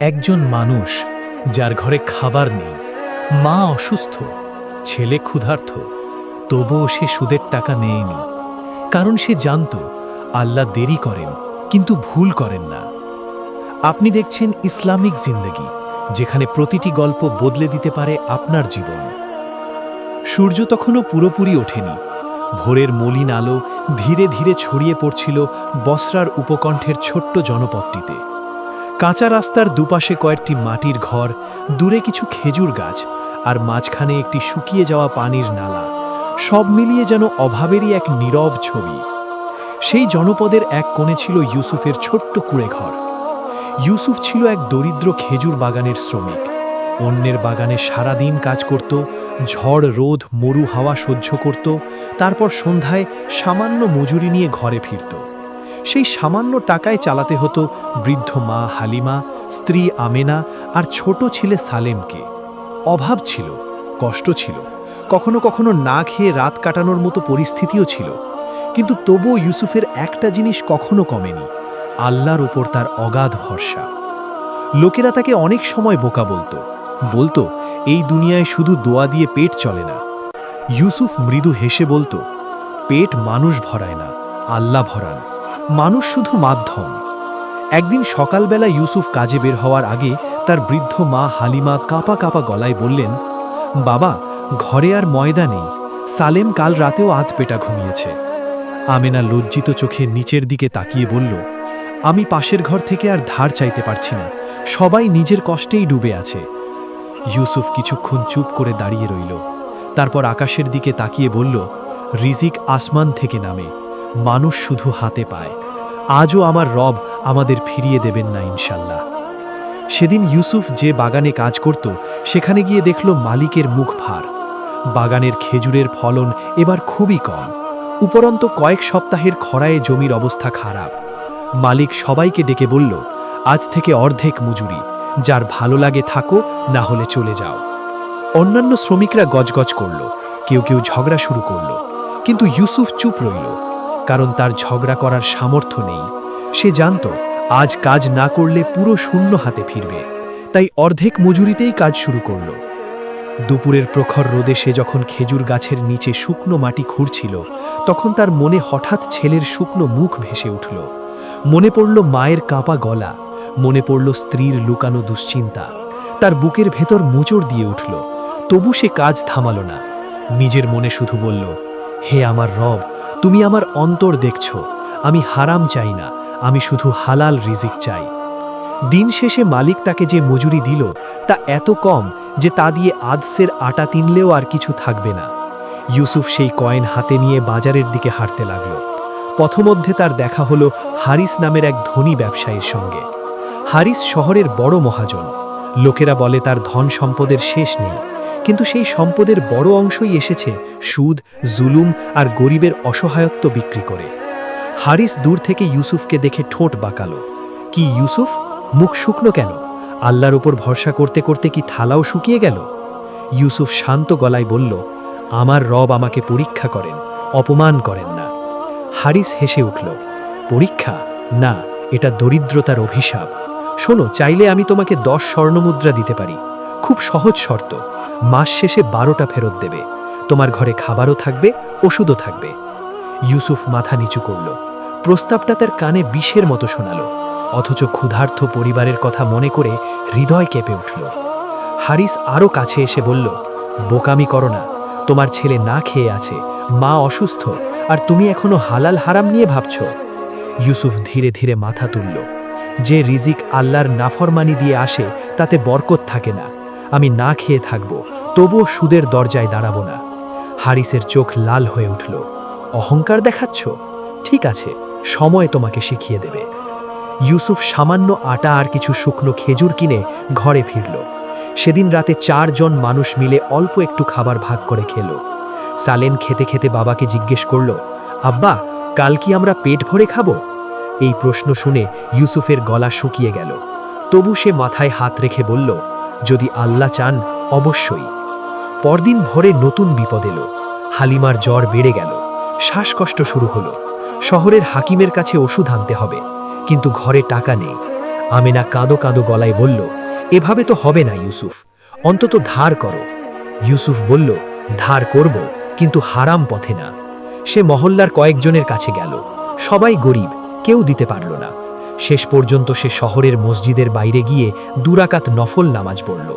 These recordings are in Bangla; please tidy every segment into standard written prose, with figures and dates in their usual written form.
একজন মানুষ যার ঘরে খাবার নেই, মা অসুস্থ, ছেলে ক্ষুধার্ত, তবুও সে সুদের টাকা নেয়নি, কারণ সে জানত আল্লাহ দেরি করেন কিন্তু ভুল করেন না। আপনি দেখছেন ইসলামিক জিন্দেগি, যেখানে প্রতিটি গল্প বদলে দিতে পারে আপনার জীবন। সূর্য তখনও পুরোপুরি ওঠেনি। ভোরের মলিন আলো ধীরে ধীরে ছড়িয়ে পড়ছিল বসরার উপকণ্ঠের ছোট্ট জনপদটিতে। কাঁচা রাস্তার দুপাশে কয়েকটি মাটির ঘর, দূরে কিছু খেজুর গাছ, আর মাঝখানে একটি শুকিয়ে যাওয়া পানির নালা, সব মিলিয়ে যেন অভাবেরই এক নীরব ছবি। সেই জনপদের এক কোণে ছিল ইউসুফের ছোট্ট কুঁড়েঘর। ইউসুফ ছিল এক দরিদ্র খেজুর বাগানের শ্রমিক। অন্যের বাগানে সারাদিন কাজ করত, ঝড় রোদ মরু হাওয়া সহ্য করত, তারপর সন্ধ্যায় সামান্য মজুরি নিয়ে ঘরে ফিরত। সেই সামান্য টাকায় চালাতে হতো বৃদ্ধ মা হালিমা, স্ত্রী আমেনা আর ছোট ছেলে সালেমকে। অভাব ছিল, কষ্ট ছিল, কখনো কখনো না খেয়ে রাত কাটানোর মতো পরিস্থিতিও ছিল, কিন্তু তবুও ইউসুফের একটা জিনিস কখনো কমেনি: আল্লাহর উপর তার অগাধ ভরসা। লোকেরা তাকে অনেক সময় বোকা বলতো এই দুনিয়ায় শুধু দোয়া দিয়ে পেট চলে না। ইউসুফ মৃদু হেসে বলতো, পেট মানুষ ভরায় না, আল্লাহ ভরান, মানুষ শুধু মাধ্যম। একদিন সকালবেলা ইউসুফ কাজে বের হওয়ার আগে তার বৃদ্ধ মা হালিমা কাঁপা কাঁপা গলায় বললেন, বাবা, ঘরে আর ময়দা নেই, সালেম কাল রাতেও আধ পেটা ঘুমিয়েছে। আমেনা লজ্জিত চোখে নিচের দিকে তাকিয়ে বলল, আমি পাশের ঘর থেকে আর ধার চাইতে পারছি না, সবাই নিজের কষ্টেই ডুবে আছে। ইউসুফ কিছুক্ষণ চুপ করে দাঁড়িয়ে রইল, তারপর আকাশের দিকে তাকিয়ে বলল, রিজিক আসমান থেকে নামে, মানুষ শুধু হাতে পায়। আজও আমার রব আমাদের ফিরিয়ে দেবেন না ইনশাল্লাহ। সেদিন ইউসুফ যে বাগানে কাজ করত, সেখানে গিয়ে দেখল মালিকের মুখ ভার। বাগানের খেজুরের ফলন এবার খুবই কম, উপরন্ত কয়েক সপ্তাহের খরায় জমির অবস্থা খারাপ। মালিক সবাইকে ডেকে বলল, আজ থেকে অর্ধেক মজুরি, যার ভালো লাগে থাকো, না হলে চলে যাও। অন্যান্য শ্রমিকরা গজগজ করল, কেউ কেউ ঝগড়া শুরু করল, কিন্তু ইউসুফ চুপ রইল, কারণ তার ঝগড়া করার সামর্থ্য নেই। সে জানত আজ কাজ না করলে পুরো শূন্য হাতে ফিরবে, তাই অর্ধেক মজুরিতেই কাজ শুরু করল। দুপুরের প্রখর রোদে সে যখন খেজুর গাছের নিচে শুকনো মাটি খুঁড়ছিল, তখন তার মনে হঠাৎ ছেলের শুকনো মুখ ভেসে উঠল। মনে পড়ল মায়ের কাঁপা গলা, মনে পড়ল স্ত্রীর লুকানো দুশ্চিন্তা। তার বুকের ভেতর মোচড় দিয়ে উঠল, তবু সে কাজ থামাল না। নিজের মনে শুধু বলল, হে আমার রব, তুমি আমার অন্তর দেখছ, আমি হারাম চাই না, আমি শুধু হালাল রিজিক চাই। দিন শেষে মালিক তাকে যে মজুরি দিল, তা এত কম যে তা দিয়ে আদসের আটা তিনলেও আর কিছু থাকবে না। ইউসুফ সেই কয়েন হাতে নিয়ে বাজারের দিকে হাঁটতে লাগল। পথমধ্যে তার দেখা হলো হারিস নামের এক ধনী ব্যবসায়ীর সঙ্গে। হারিস শহরের বড় মহাজন। লোকেরা বলে তার ধন সম্পদের শেষ নেই, কিন্তু সেই সম্পদের বড় অংশই এসেছে সুদ, জুলুম আর গরিবের অসহায়ত্ব বিক্রি করে। হারিস দূর থেকে ইউসুফকে দেখে ঠোঁট বাঁকালো। কি ইউসুফ, মুখ শুকনো কেন? আল্লাহর উপর ভরসা করতে করতে কি থালাও শুকিয়ে গেল? ইউসুফ শান্ত গলায় বলল, আমার রব আমাকে পরীক্ষা করেন, অপমান করেন না। হারিস হেসে উঠল, পরীক্ষা না, এটা দরিদ্রতার অভিশাপ। শোনো, চাইলে আমি তোমাকে 10 স্বর্ণমুদ্রা দিতে পারি, খুব সহজ শর্ত, মাস শেষে 12টা ফেরত দেবে, তোমার ঘরে খাবারও থাকবে, ওষুধও থাকবে। ইউসুফ মাথা নিচু করল। প্রস্তাবটা তার কানে বিষের মতো শোনালো, অথচ ক্ষুধার্ত পরিবারের কথা মনে করে হৃদয় কেঁপে উঠল। হারিস আরও কাছে এসে বলল, বোকামি করো না, তোমার ছেলে না খেয়ে আছে, মা অসুস্থ, আর তুমি এখনো হালাল হারাম নিয়ে ভাবছ। ইউসুফ ধীরে ধীরে মাথা তুলল, যে রিজিক আল্লাহর নাফরমানি দিয়ে আসে তাতে বরকত থাকে না। আমি না খেয়ে থাকব, তবুও সুদের দরজায় দাঁড়াবো না। হারিসের চোখ লাল হয়ে উঠল। অহংকার দেখাচ্ছ? ঠিক আছে, সময় তোমাকে শিখিয়ে দেবে। ইউসুফ সামান্য আটা আর কিছু শুকনো খেজুর কিনে ঘরে ফিরল। সেদিন রাতে 4 জন মানুষ মিলে অল্প একটু খাবার ভাগ করে খেল। সালেম খেতে খেতে বাবাকে জিজ্ঞেস করল, আব্বা, কাল কি আমরা পেট ভরে খাবো? এই প্রশ্ন শুনে ইউসুফের গলা শুকিয়ে গেল, তবু সে মাথায় হাত রেখে বলল, যদি আল্লাহ চান, অবশ্যই। পরদিন ভোরে নতুন বিপদ এলো। হালিমার জ্বর বেড়ে গেল, শ্বাসকষ্ট শুরু হলো। শহরের হাকিমের কাছে ওষুধ আনতে হবে, কিন্তু ঘরে টাকা নেই। আমেনা কাঁদো কাঁদো গলায় বলল, এভাবে তো হবে না ইউসুফ, অন্তত ধার করো। ইউসুফ বলল, ধার করব, কিন্তু হারাম পথে না। সে মহল্লার কয়েকজনের কাছে গেল, সবাই গরিব, কেউ দিতে পারল না। শেষ পর্যন্ত সে শহরের মসজিদের বাইরে গিয়ে 2 রাকাত নফল নামাজ পড়ল।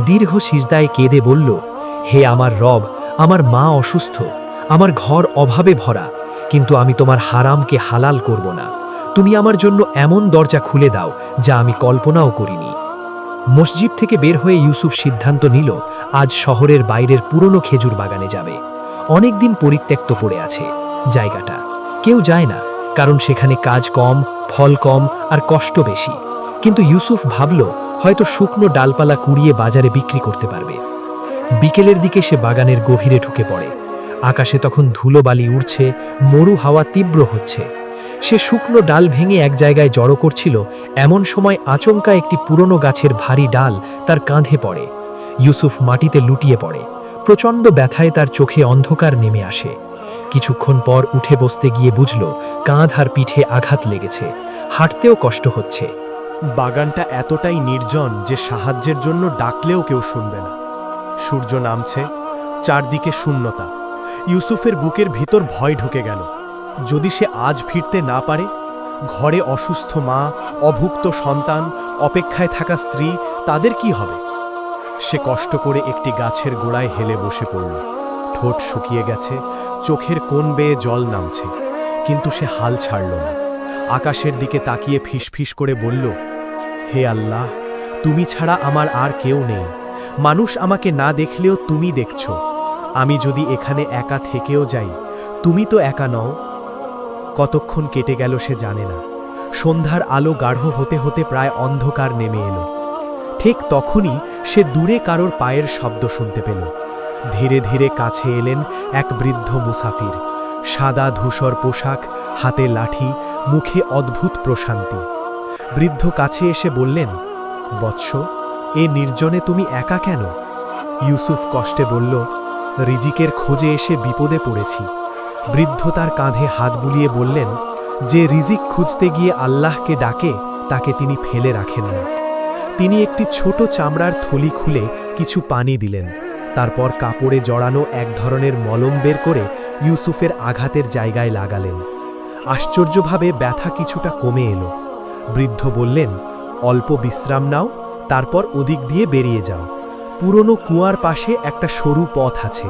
দীর্ঘ সিজদায় কেঁদে বলল, হে আমার রব, আমার মা অসুস্থ, আমার ঘর অভাবে ভরা, কিন্তু আমি তোমার হারামকে হালাল করব না। তুমি আমার জন্য এমন দরজা খুলে দাও যা আমি কল্পনাও করিনি। মসজিদ থেকে বের হয়ে ইউসুফ সিদ্ধান্ত নিল আজ শহরের বাইরের পুরনো খেজুর বাগানে যাবে। অনেক দিন পরিত্যক্ত পড়ে আছে জায়গাটা, কেউ যায় না, কারণ সেখানে কাজ কম, ফল কম আর কষ্ট বেশি। কিন্তু ইউসুফ ভাবল হয়তো শুকনো ডালপালা কুড়িয়ে বাজারে বিক্রি করতে পারবে। বিকেলের দিকে সে বাগানের গভীরে ঢুকে পড়ে। আকাশে তখন ধুলোবালি উড়ছে, মরু হাওয়া তীব্র হচ্ছে। সে শুকনো ডাল ভেঙে এক জায়গায় জড়ো করছিল, এমন সময় আচমকা একটি পুরনো গাছের ভারী ডাল তার কাঁধে পড়ে। ইউসুফ মাটিতে লুটিয়ে পড়ে। প্রচণ্ড ব্যথায় তার চোখে অন্ধকার নেমে আসে। কিছুক্ষণ পর উঠে বসতে গিয়ে বুঝল কাঁধ আর পিঠে আঘাত লেগেছে, হাঁটতেও কষ্ট হচ্ছে। বাগানটা এতটাই নির্জন যে সাহায্যের জন্য ডাকলেও কেউ শুনবে না। সূর্য নামছে, চারদিকে শূন্যতা। ইউসুফের বুকের ভিতর ভয় ঢুকে গেল। যদি সে আজ ফিরতে না পারে, ঘরে অসুস্থ মা, অভুক্ত সন্তান, অপেক্ষায় থাকা স্ত্রী, তাদের কি হবে? সে কষ্ট করে একটি গাছের গোড়ায় হেলে বসে পড়ল। ঠোঁট শুকিয়ে গেছে, চোখের কোণ বেয়ে জল নামছে, কিন্তু সে হাল ছাড়ল না। আকাশের দিকে তাকিয়ে ফিসফিস করে বলল, হে আল্লাহ, তুমি ছাড়া আমার আর কেউ নেই। মানুষ আমাকে না দেখলেও তুমি দেখছ। আমি যদি এখানে একা থেকেও যাই, তুমি তো একা নও। কতক্ষণ কেটে গেল সে জানে না। সন্ধ্যার আলো গাঢ় হতে হতে প্রায় অন্ধকার নেমে এলো। ঠিক তখনই সে দূরে কারোর পায়ের শব্দ শুনতে পেল। ধীরে ধীরে কাছে এলেন এক বৃদ্ধ মুসাফির। সাদা ধূসর পোশাক, হাতে লাঠি, মুখে অদ্ভুত প্রশান্তি। বৃদ্ধ কাছে এসে বললেন, বৎস, এ নির্জনে তুমি একা কেন? ইউসুফ কষ্টে বলল, রিজিকের খোঁজে এসে বিপদে পড়েছি। বৃদ্ধ তার কাঁধে হাত বুলিয়ে বললেন, যে রিজিক খুঁজতে গিয়ে আল্লাহকে ডাকে তাকে তিনি ফেলে রাখেন না। তিনি একটি ছোট চামড়ার থলি খুলে কিছু পানি দিলেন। তারপর কাপড়ে জড়ানো এক ধরনের মলম বের করে ইউসুফের আঘাতের জায়গায় লাগালেন। আশ্চর্যভাবে ব্যথা কিছুটা কমে এলো। বৃদ্ধ বললেন, অল্প বিশ্রাম নাও, তারপর ওদিক দিয়ে বেরিয়ে যাও। পুরনো কুয়ার পাশে একটা সরু পথ আছে,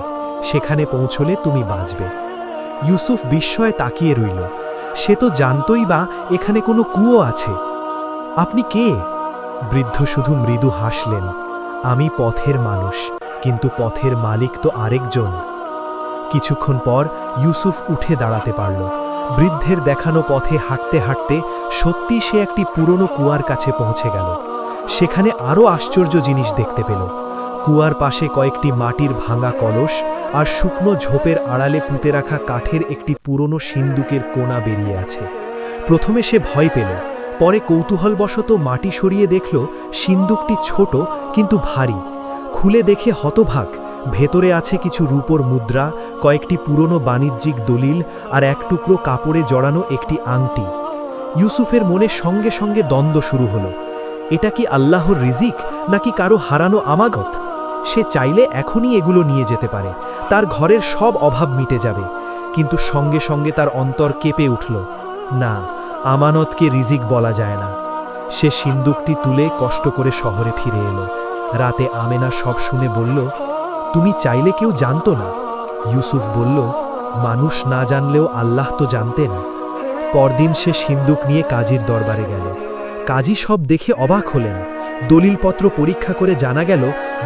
সেখানে পৌঁছলে তুমি বাঁচবে। ইউসুফ বিস্ময়ে তাকিয়ে রইল। সে তো জানতই বা এখানে কোনো কুয়ো আছে। আপনি কে? বৃদ্ধ শুধু মৃদু হাসলেন, আমি পথের মানুষ, কিন্তু পথের মালিক তো আরেকজন। কিছুক্ষণ পর ইউসুফ উঠে দাঁড়াতে পারল। বৃদ্ধের দেখানো পথে হাঁটতে হাঁটতে সত্যি সে একটি পুরনো কুয়ার কাছে পৌঁছে গেল। সেখানে আরও আশ্চর্য জিনিস দেখতে পেল। কুয়ার পাশে কয়েকটি মাটির ভাঙা কলস আর শুকনো ঝোপের আড়ালে পুঁতে রাখা কাঠের একটি পুরনো সিন্দুকের কোণা বেরিয়ে আছে। প্রথমে সে ভয় পেল, পরে কৌতূহলবশত মাটি সরিয়ে দেখল সিন্দুকটি ছোট কিন্তু ভারী। খুলে দেখে হতভাগ, ভেতরে আছে কিছু রূপোর মুদ্রা, কয়েকটি পুরনো বাণিজ্যিক দলিল আর এক টুকরো কাপড়ে জড়ানো একটি আংটি। ইউসুফের মনে সঙ্গে সঙ্গে দ্বন্দ্ব শুরু হলো। এটা কি আল্লাহর রিজিক নাকি কারো হারানো আমাগত? সে চাইলে এখনই এগুলো নিয়ে যেতে পারে, তার ঘরের সব অভাব মিটে যাবে। কিন্তু সঙ্গে সঙ্গে তার অন্তর কেঁপে উঠল, না, আমানতকে রিজিক বলা যায় না। সে সিন্দুকটি তুলে কষ্ট করে শহরে ফিরে এলো। রাতে আমেনা সব শুনে বলল, তুমি চাইলে কেউ জানতো না? ইউসুফ বলল, মানুষ না জানলেও আল্লাহ তো জানতেন। পরদিন সে সিন্দুক নিয়ে কাজীর দরবারে গেল। কাজী সব দেখে অবাক হলেন। দলিলপত্র পরীক্ষা করে জানা গেল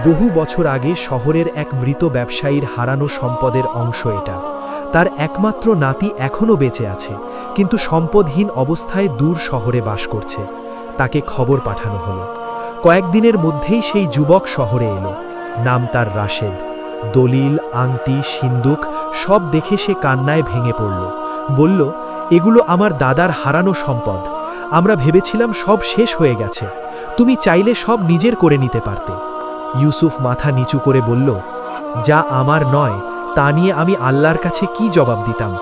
বহু বছর আগে শহরের এক মৃত ব্যবসায়ীর হারানো সম্পদের অংশ এটা। তার একমাত্র নাতি এখনও বেঁচে আছে, কিন্তু সম্পদহীন অবস্থায় দূর শহরে বাস করছে। তাকে খবর পাঠানো হলো। কয়েকদিনের মধ্যেই সেই যুবক শহরে এলো। নাম তার রাশেদ। দলিল, আংটি, সিন্দুক সব দেখে সে কান্নায় ভেঙে পড়ল। বলল, এগুলো আমার দাদার হারানো সম্পদ। আমরা ভেবেছিলাম সব শেষ হয়ে গেছে। তুমি চাইলে সব নিজের করে নিতে পারতে। ইউসুফ মাথা নিচু করে বলল, যা আমার নয় তা নিয়ে আমি আল্লাহর কাছে কি জবাব দিতাম?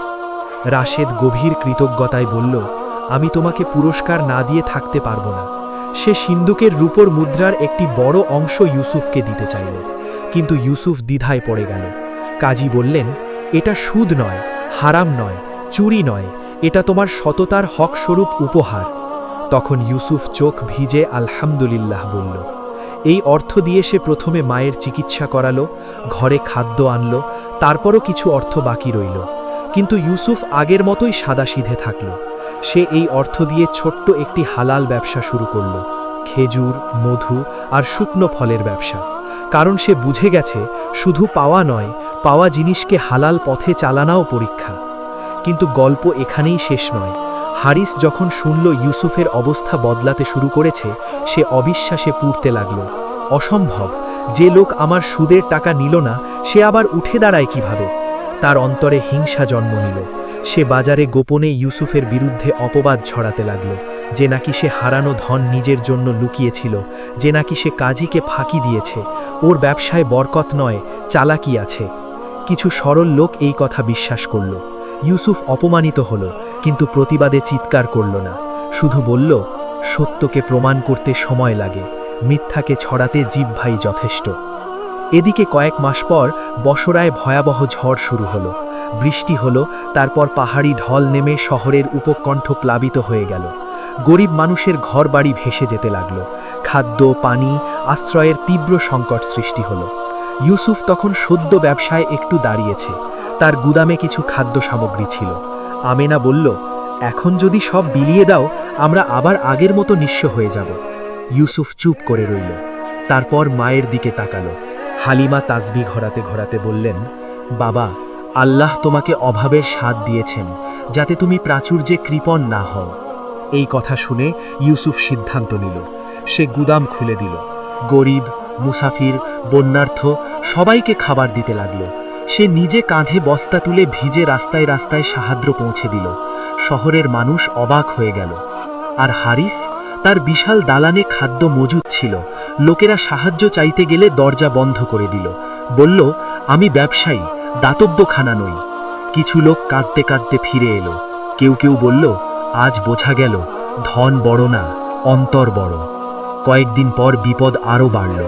রাশেদ গভীর কৃতজ্ঞতায় বলল, আমি তোমাকে পুরস্কার না দিয়ে থাকতে পারবো না। সে সিন্দুকের রূপোর মুদ্রার একটি বড় অংশ ইউসুফকে দিতে চাইল, কিন্তু ইউসুফ দ্বিধায় পড়ে গেল। কাজী বললেন, এটা সুদ নয়, হারাম নয়, চুরি নয়, এটা তোমার সততার হকস্বরূপ উপহার। তখন ইউসুফ চোখ ভিজে আলহামদুলিল্লাহ বলল। এই অর্থ দিয়ে সে প্রথমে মায়ের চিকিৎসা করালো, ঘরে খাদ্য আনলো, তারপরও কিছু অর্থ বাকি রইল। কিন্তু ইউসুফ আগের মতোই সাদাসিধে থাকল। সে এই অর্থ দিয়ে ছোট্ট একটি হালাল ব্যবসা শুরু করল, খেজুর, মধু আর শুকনো ফলের ব্যবসা। কারণ সে বুঝে গেছে শুধু পাওয়া নয়, পাওয়া জিনিসকে হালাল পথে চালানাও পরীক্ষা। কিন্তু গল্প এখানেই শেষ নয়। হারিস যখন শুনল ইউসুফের অবস্থা বদলাতে শুরু করেছে, সে অবিশ্বাসে পুড়তে লাগল। অসম্ভব, যে লোক আমার সুদের টাকা নিল না, সে আবার উঠে দাঁড়ায় কিভাবে? তার অন্তরে হিংসা জন্ম নিল। সে বাজারে গোপনে ইউসুফের বিরুদ্ধে অপবাদ ছড়াতে লাগল, যে নাকি সে হারানো ধন নিজের জন্য লুকিয়েছিল, যে নাকি সে কাজীকে ফাঁকি দিয়েছে, ওর ব্যবসায় বরকত নয়, চালাকি আছে। কিছু সরল লোক এই কথা বিশ্বাস করল। ইউসুফ অপমানিত হল, কিন্তু প্রতিবাদে চিৎকার করল না, শুধু বলল, সত্যকে প্রমাণ করতে সময় লাগে, মিথ্যাকে ছড়াতে জিহ্বাই যথেষ্ট। এদিকে কয়েক মাস পর বসরায় ভয়াবহ ঝড় শুরু হলো। বৃষ্টি হলো, তারপর পাহাড়ি ঢল নেমে শহরের উপকণ্ঠ প্লাবিত হয়ে গেল। গরিব মানুষের ঘরবাড়ি ভেসে যেতে লাগল। খাদ্য, পানি, আশ্রয়ের তীব্র সংকট সৃষ্টি হলো। ইউসুফ তখন সদ্য ব্যবসায় একটু দাঁড়িয়েছে। তার গুদামে কিছু খাদ্য সামগ্রী ছিল। আমেনা বলল, এখন যদি সব বিলিয়ে দাও, আমরা আবার আগের মতো নিঃস্ব হয়ে যাব। ইউসুফ চুপ করে রইল। তারপর মায়ের দিকে তাকালো। হালিমা তাসবি ঘোরাতে ঘোরাতে বললেন, বাবা, আল্লাহ তোমাকে অভাবের স্বাদ দিয়েছেন, যাতে তুমি প্রাচুর্যে কৃপণ না হও। এই কথা শুনে ইউসুফ সিদ্ধান্ত নিল। সে গুদাম খুলে দিল। গরিব, মুসাফির, বন্যার্থ সবাইকে খাবার দিতে লাগল। সে নিজে কাঁধে বস্তা তুলে ভিজে রাস্তায় রাস্তায় সাহায্য পৌঁছে দিল। শহরের মানুষ অবাক হয়ে গেল। আর হারিস, তার বিশাল দালানে খাদ্য মজুদ ছিল। লোকেরা সাহায্য চাইতে গেলে দরজা বন্ধ করে দিল। বলল, আমি ব্যবসায়ী, দাতব্যখানা নই। কিছু লোক কাঁদতে কাঁদতে ফিরে এলো। কেউ কেউ বলল, আজ বোঝা গেল ধন বড় না, অন্তর বড়। কয়েকদিন পর বিপদ আরও বাড়ল।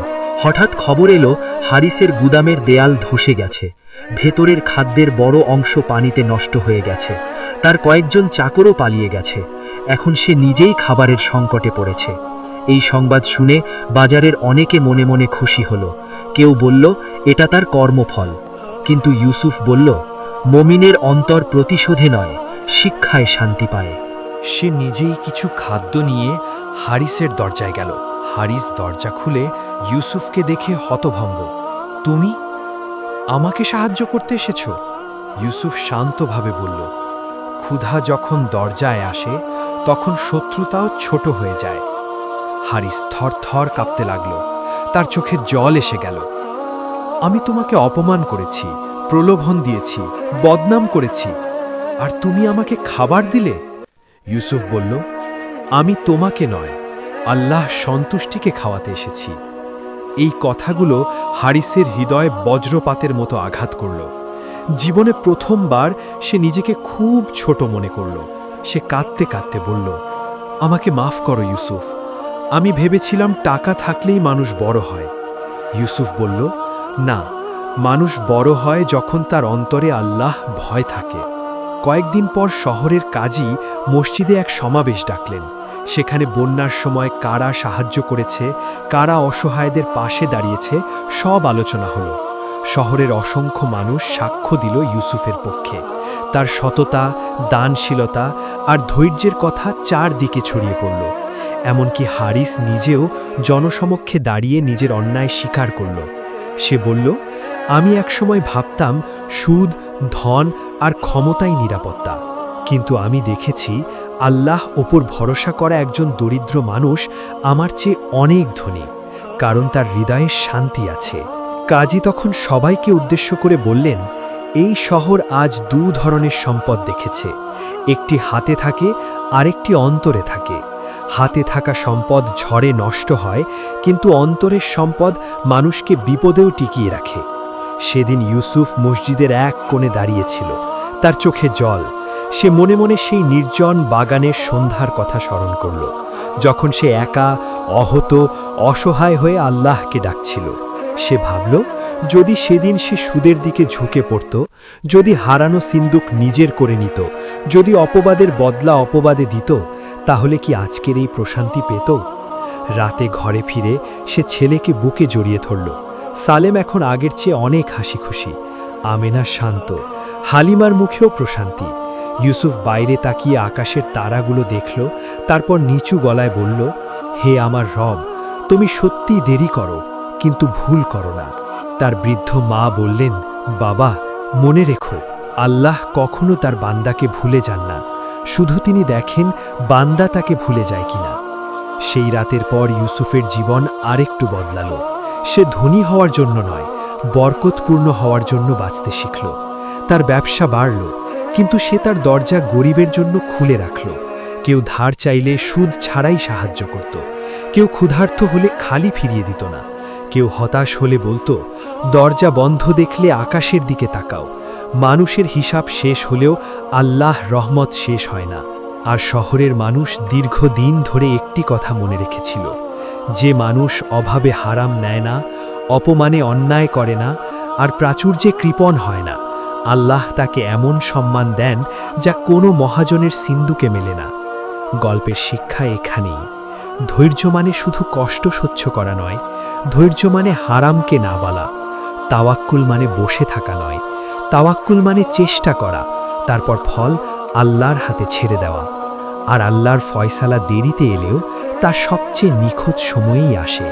হঠাৎ খবর এলো হারিসের গুদামের দেয়াল ধসে গেছে। ভেতরের খাদ্যের বড় অংশ পানিতে নষ্ট হয়ে গেছে। তার কয়েকজন চাকরও পালিয়ে গেছে। এখন সে নিজেই খাবারের সংকটে পড়েছে। এই সংবাদ শুনে বাজারের অনেকে মনে মনে খুশি হলো। কেউ বলল, এটা তার কর্মফল। কিন্তু ইউসুফ বলল, মমিনের অন্তর প্রতিশোধে নয়, শিক্ষায় শান্তি পায়। সে নিজেই কিছু খাদ্য নিয়ে হারিসের দরজায় গেল। হারিস দরজা খুলে ইউসুফকে দেখে হতভম্ব। তুমি আমাকে সাহায্য করতে এসেছ? ইউসুফ শান্তভাবে বলল, ক্ষুধা যখন দরজায় আসে, তখন শত্রুতাও ছোট হয়ে যায়। হারিস থরথর কাঁপতে লাগল। তার চোখে জল এসে গেল। আমি তোমাকে অপমান করেছি, প্রলোভন দিয়েছি, বদনাম করেছি, আর তুমি আমাকে খাবার দিলে? ইউসুফ বলল, আমি তোমাকে নয়, আল্লাহ সন্তুষ্টিকে খাওয়াতে এসেছি। এই কথাগুলো হারিসের হৃদয়ে বজ্রপাতের মতো আঘাত করল। জীবনে প্রথমবার সে নিজেকে খুব ছোট মনে করল। সে কাঁদতে কাঁদতে বলল, আমাকে মাফ করো ইউসুফ, আমি ভেবেছিলাম টাকা থাকলেই মানুষ বড় হয়। ইউসুফ বলল, না, মানুষ বড় হয় যখন তার অন্তরে আল্লাহ ভয় থাকে। কয়েকদিন পর শহরের কাজী মসজিদে এক সমাবেশ ডাকলেন। সেখানে বন্যার সময় কারা সাহায্য করেছে, কারা অসহায়দের পাশে দাঁড়িয়েছে, সব আলোচনা হলো। শহরের অসংখ্য মানুষ সাক্ষ্য দিল ইউসুফের পক্ষে। তার সততা, দানশীলতা আর ধৈর্যের কথা চারদিকে ছড়িয়ে পড়ল। এমনকি হারিস নিজেও জনসমক্ষে দাঁড়িয়ে নিজের অন্যায় স্বীকার করল। সে বলল, আমি একসময় ভাবতাম সুদ, ধন আর ক্ষমতাই নিরাপত্তা, কিন্তু আমি দেখেছি আল্লাহ ওপর ভরসা করা একজন দরিদ্র মানুষ আমার চেয়ে অনেক ধনী, কারণ তার হৃদয়ে শান্তি আছে। কাজী তখন সবাইকে উদ্দেশ্য করে বললেন, এই শহর আজ দু ধরনের সম্পদ দেখেছে, একটি হাতে থাকে, আরেকটি অন্তরে থাকে। হাতে থাকা সম্পদ ঝড়ে নষ্ট হয়, কিন্তু অন্তরের সম্পদ মানুষকে বিপদেও টিকিয়ে রাখে। সেদিন ইউসুফ মসজিদের এক কোণে দাঁড়িয়েছিল। তার চোখে জল। সে মনে মনে সেই নির্জন বাগানের সন্ধ্যার কথা স্মরণ করল, যখন সে একা, অহত, অসহায় হয়ে আল্লাহকে ডাকছিল। সে ভাবল, যদি সেদিন সে সুদের দিকে ঝুঁকে পড়ত, যদি হারানো সিন্দুক নিজের করে নিত, যদি অপবাদের বদলা অপবাদে দিত, তাহলে কি আজকের এই প্রশান্তি পেত? রাতে ঘরে ফিরে সে ছেলেকে বুকে জড়িয়ে ধরল। সালেম এখন আগের চেয়ে অনেক হাসি খুশি, আমেনা শান্ত, হালিমার মুখেও প্রশান্তি। ইউসুফ বাইরে তাকিয়ে আকাশের তারাগুলো দেখল, তারপর নিচু গলায় বলল, হে আমার রব, তুমি সত্যিই দেরি করো, কিন্তু ভুল করো না। তার বৃদ্ধ মা বললেন, বাবা, মনে রেখো, আল্লাহ কখনো তার বান্দাকে ভুলে যান না, শুধু তিনি দেখেন বান্দা তাকে ভুলে যায় কিনা। সেই রাতের পর ইউসুফের জীবন আরেকটু বদলালো। সে ধনী হওয়ার জন্য নয়, বরকতপূর্ণ হওয়ার জন্য বাঁচতে শিখল। তার ব্যবসা বাড়ল, কিন্তু সে তার দরজা গরিবের জন্য খুলে রাখল। কেউ ধার চাইলে সুদ ছাড়াই সাহায্য করত, কেউ ক্ষুধার্ত হলে খালি ফিরিয়ে দিত না, কেউ হতাশ হলে বলতো, দরজা বন্ধ দেখলে আকাশের দিকে তাকাও। মানুষের হিসাব শেষ হলেও আল্লাহ রহমত শেষ হয় না। আর শহরের মানুষ দীর্ঘদিন ধরে একটি কথা মনে রেখেছিল, যে মানুষ অভাবে হারাম নেয় না, অপমানে অন্যায় করে না, আর প্রাচুর্যে কৃপণ হয় না, আল্লাহ তাকে এমন সম্মান দেন যা কোনো মহাজনের সিন্দুকে মেলে না। গল্পের শিক্ষা এখানেই, ধৈর্য মানে শুধু কষ্ট সহ্য করা নয়, ধৈর্য মানে হারামকে না বলা। তাওয়াক্কুল মানে বসে থাকা নয়, তাওয়াক্কুল মানে চেষ্টা করা, তারপর ফল আল্লাহর হাতে ছেড়ে দেওয়া। আর আল্লাহর ফয়সালা দেরিতে এলেও তা সবচেয়ে নিখুঁত সময়েই আসে।